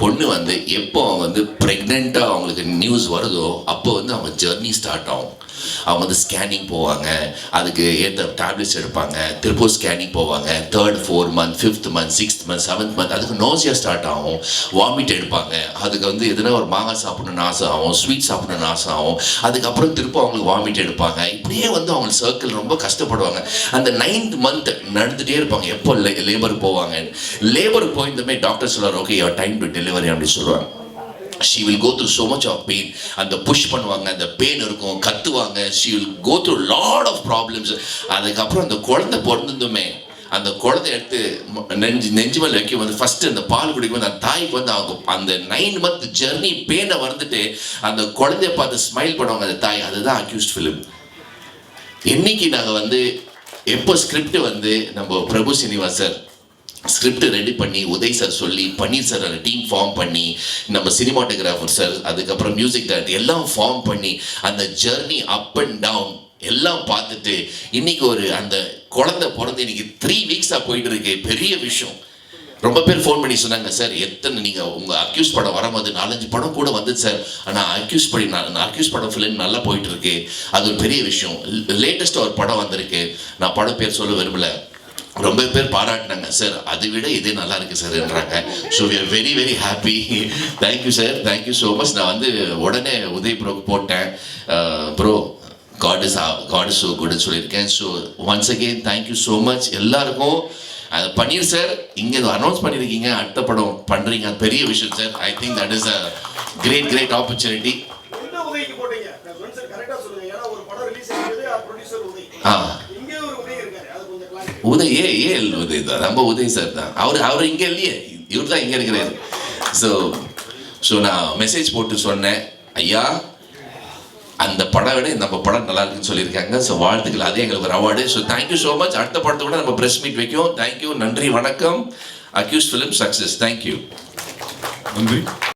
பொண்ணு வந்து எப்போ வந்து ப்ரெக்னெண்ட்டாக அவங்களுக்கு நியூஸ் வருதோ அப்போ வந்து அவங்க ஜர்னி ஸ்டார்ட் ஆகும். அவங்க வந்து ஸ்கேனிங் போவாங்க, அதுக்கு ஏற்ற டேப்லெட்ஸ் எடுப்பாங்க, திருப்பூர் ஸ்கேனிங் போவாங்க, 3rd 4th month 5th month 6th month 7th month அதுக்கு நோசியா ஸ்டார்ட் ஆகும், வாமிட் எடுப்பாங்க, அதுக்கு வந்து எதுனா ஒரு மாங்காய் சாப்பிடணும்னு ஆசை ஆகும், ஸ்வீட் சாப்பிடணும்னு ஆசை ஆகும், அதுக்கப்புறம் திரும்ப அவங்களுக்கு வாமிட் எடுப்பாங்க. இப்படியே வந்து அவங்க சர்க்கிள் ரொம்ப கஷ்டப்படுவாங்க. அந்த 9th month நடந்துகிட்டே இருப்பாங்க, எப்போ லேபர் போவாங்க. லேபர் போயிருந்தமே டாக்டர் சொல்லுவார், okay your time to delivery அப்படின்னு சொல்லுவாங்க. she will go through so much of pain. அந்த புஷ் பண்ணுவாங்க, அந்த பெயின் இருக்கும், கத்துவாங்க, she will go through lot of problems. அதுக்கப்புறம் அந்த குழந்தை பிறந்ததுமே அந்த குழந்தை எடுத்து நெஞ்சு மேலே வைக்கும் வந்து ஃபர்ஸ்ட் அந்த பால் குடிக்கும் போது அந்த தாய்க்கு வந்து அவங்க அந்த 9 month ஜெர்னி பெயினை வந்துட்டு அந்த குழந்தைய பார்த்து ஸ்மைல் பண்ணுவாங்க அந்த தாய். அதுதான் அக்யூஸ்ட் ஃபிலிம். இன்னைக்கு நாங்கள் வந்து எப்போ ஸ்கிரிப்ட் வந்து நம்ம பிரபு சீனிவாஸ் சார் ஸ்கிரிப்ட் ரெடி பண்ணி உதய் சார் சொல்லி பன்னீர் சார் அந்த டீம் ஃபார்ம் பண்ணி நம்ம சினிமாட்டோகிராஃபர் சார் அதுக்கப்புறம் மியூசிக் டைரக்டர் எல்லாம் ஃபார்ம் பண்ணி அந்த ஜர்னி அப் அண்ட் டவுன் எல்லாம் பார்த்துட்டு இன்னைக்கு ஒரு அந்த குழந்தை பிறந்து இன்னைக்கு 3 weeks போயிட்டு இருக்கு. பெரிய விஷயம். ரொம்ப பேர் ஃபோன் பண்ணி சொன்னாங்க, சார் எத்தனை நீங்கள் உங்கள் அக்யூஸ் படம் வரும்போது 4-5 படம் கூட வந்தது சார், ஆனால் அக்யூஸ் படம் ஃபிலிம் நல்லா போயிட்டு இருக்கு, அது ஒரு பெரிய விஷயம். லேட்டஸ்ட்டாக ஒரு படம் வந்திருக்கு, நான் படம் பேர் சொல்ல விரும்பல, ரொம்ப பேர் பாராட்டினாங்க, சார் அதை விட இதே நல்லா இருக்கு சார்ன்றாங்க. So we are very very happy. Thank you sir, thank you so much. நான் வந்து உடனே உதய் ப்ரோக்கு போட்டேன், ப்ரோ காட் இஸ் ஸோ குட்னு சொல்லியிருக்கேன். So once again thank you so much எல்லாருக்கும். பன்னீர் சார் இங்கே அனௌன்ஸ் பண்ணியிருக்கீங்க, அடுத்த படம் பண்ணுறீங்க, அது பெரிய விஷயம் sir. I think that is a great opportunity. Uday Uday தான், நம்ம உதய் சார் தான். அவர் இங்கே இல்லையே, இவர் தான் இங்கே இருக்கிறாரு. ஸோ நான் மெசேஜ் போட்டு சொன்னேன், ஐயா அந்த படம் விட நம்ம படம் நல்லா இருக்குன்னு சொல்லியிருக்காங்க. ஸோ வாழ்த்துக்கள், அதே எங்களுக்கு ஒரு award. So thank you so much. அடுத்த படத்தை கூட நம்ம ப்ரெஸ் மீட் வைக்கும். தேங்க்யூ, நன்றி, வணக்கம். Accuse film success. தேங்க்யூ, நன்றி.